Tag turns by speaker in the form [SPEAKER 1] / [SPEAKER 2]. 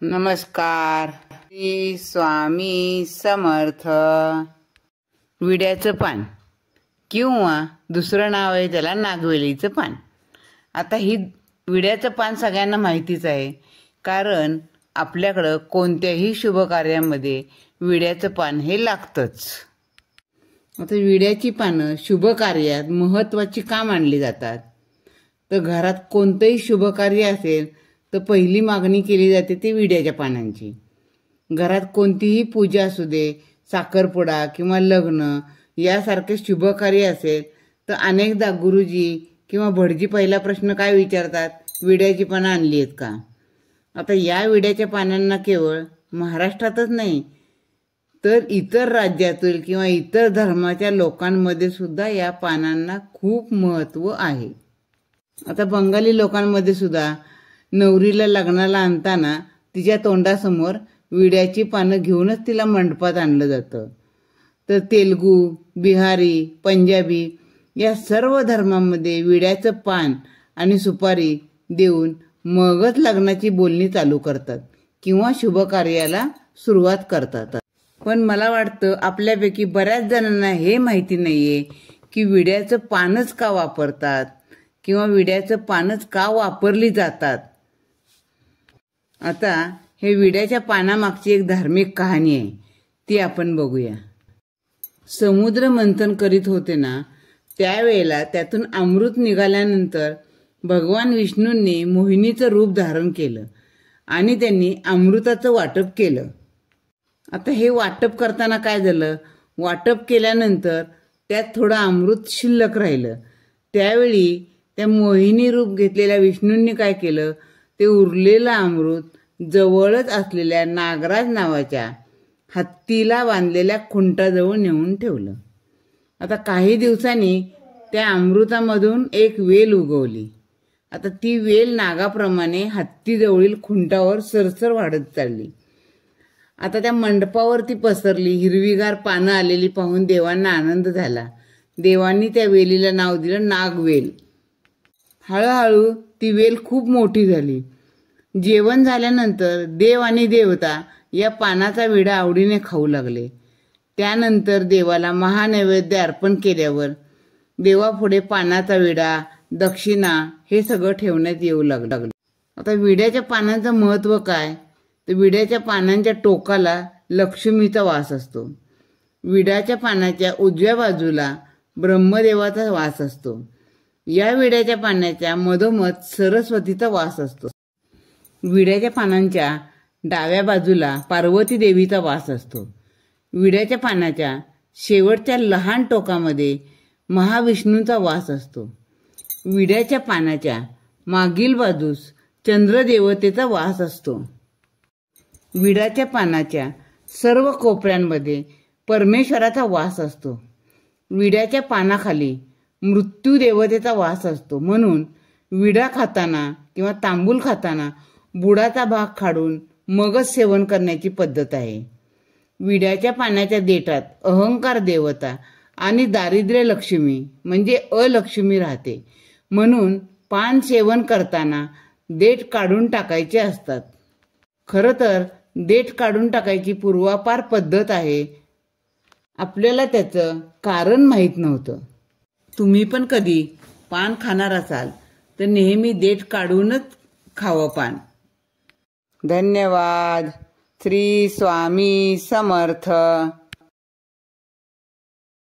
[SPEAKER 1] नमस्कार. श्री स्वामी समर्थ. विड्याचं पान किंवा दुसरं नाव आहे त्याला नागवेलीचं पान. आता ही विड्याचं पान सगळ्यांना माहितीच आहे, कारण आपल्याकडं कोणत्याही शुभ कार्यामध्ये विड्याचं पान हे लागतंच. आता विड्याची पानं शुभ कार्यात महत्त्वाची का मानली जातात? तर घरात कोणतंही शुभ कार्य असेल तर पहिली मागणी केली जाते ती विड्याच्या पानांची. घरात कोणतीही पूजा असू दे, साखरपुडा किंवा लग्न यासारखे शुभ कार्य असेल तर अनेकदा गुरुजी किंवा भटजी पहिला प्रश्न काय विचारतात? विड्याची पानं आणली आहेत का? आता या विड्याच्या पानांना केवळ महाराष्ट्रातच नाही तर इतर राज्यातील किंवा इतर धर्माच्या लोकांमध्ये सुद्धा या पानांना खूप महत्त्व आहे. आता बंगाली लोकांमध्ये सुद्धा नवरीला लग्नाला आणताना तिच्या तोंडासमोर विड्याची पानं घेऊनच तिला मंडपात आणलं जातं. तर तेलुगू, बिहारी, पंजाबी या सर्व धर्मांमध्ये विड्याचं पान आणि सुपारी देऊन मगच लग्नाची बोलणी चालू करतात किंवा शुभ कार्याला सुरुवात करतात. पण मला वाटतं आपल्यापैकी बऱ्याच जणांना हे माहिती नाहीये की विड्याचं पानच का वापरतात किंवा विड्याचं पानच का वापरली जातात. आता हे विड्याच्या पानामागची एक धार्मिक कहाणी आहे, ती आपण बघूया. समुद्र मंथन करीत होते ना, त्यावेळेला त्यातून अमृत निघाल्यानंतर भगवान विष्णूंनी मोहिनीचं रूप धारण केलं आणि त्यांनी अमृताचं वाटप केलं. आता हे वाटप करताना काय झालं? वाटप केल्यानंतर त्यात थोडं अमृत शिल्लक राहिलं. त्यावेळी त्या मोहिनी रूप घेतलेल्या विष्णूंनी काय केलं? ते उरलेलं अमृत जवळच असलेल्या नागराज नावाच्या हत्तीला बांधलेल्या खुंटाजवळ नेऊन ठेवलं. आता काही दिवसांनी त्या अमृतामधून एक वेल उगवली. आता ती वेल नागाप्रमाणे हत्तीजवळील खुंटावर सरसर वाढत चालली. आता त्या मंडपावरती पसरली. हिरवीगार पानं आलेली पाहून देवांना आनंद झाला. देवांनी त्या वेलीला नाव दिलं नागवेल. हळूहळू ती वेल खूप मोठी झाली. जेवण झाल्यानंतर देव आणि देवता या पानाचा विडा आवडीने खाऊ लागले. त्यानंतर देवाला महानैवेद्य अर्पण केल्यावर देवापुढे पानाचा विडा, दक्षिणा हे सगळं ठेवण्यात येऊ लागलं. आता विड्याच्या पानांचं महत्त्व काय? तर विड्याच्या पानांच्या टोकाला लक्ष्मीचा वास असतो. विड्याच्या पानाच्या उजव्या बाजूला ब्रह्मदेवाचा वास असतो. या विड्याच्या पानाच्या मधोमध सरस्वतीचा वास असतो. विड्याच्या पानांच्या डाव्या बाजूला पार्वती देवीचा वास असतो. विड्याच्या पानाच्या शेवटच्या लहान टोकामध्ये महाविष्णूंचा वास असतो. विड्याच्या पानाच्या मागील बाजूस चंद्रदेवतेचा वास असतो. विड्याच्या पानाच्या सर्व कोपऱ्यांमध्ये परमेश्वराचा वास असतो. विड्याच्या पानाखाली मृत्यू देवतेचा वास असतो. म्हणून विडा खाताना किंवा तांबूल खाताना बुडाचा भाग काढून मगच सेवन करण्याची पद्धत आहे. विड्याच्या पानाच्या देठात अहंकार देवता आणि दारिद्र्य लक्ष्मी म्हणजे अलक्ष्मी राहते. म्हणून पान सेवन करताना देठ काढून टाकायचे असतात. खरं तर देठ काढून टाकायची पूर्वापार पद्धत आहे. आपल्याला त्याचं कारण माहीत नव्हतं. तुम्ही पण कधी पान खाणार असाल तर नेहमी देठ काढूनच खावं पान. धन्यवाद. श्री स्वामी समर्थ.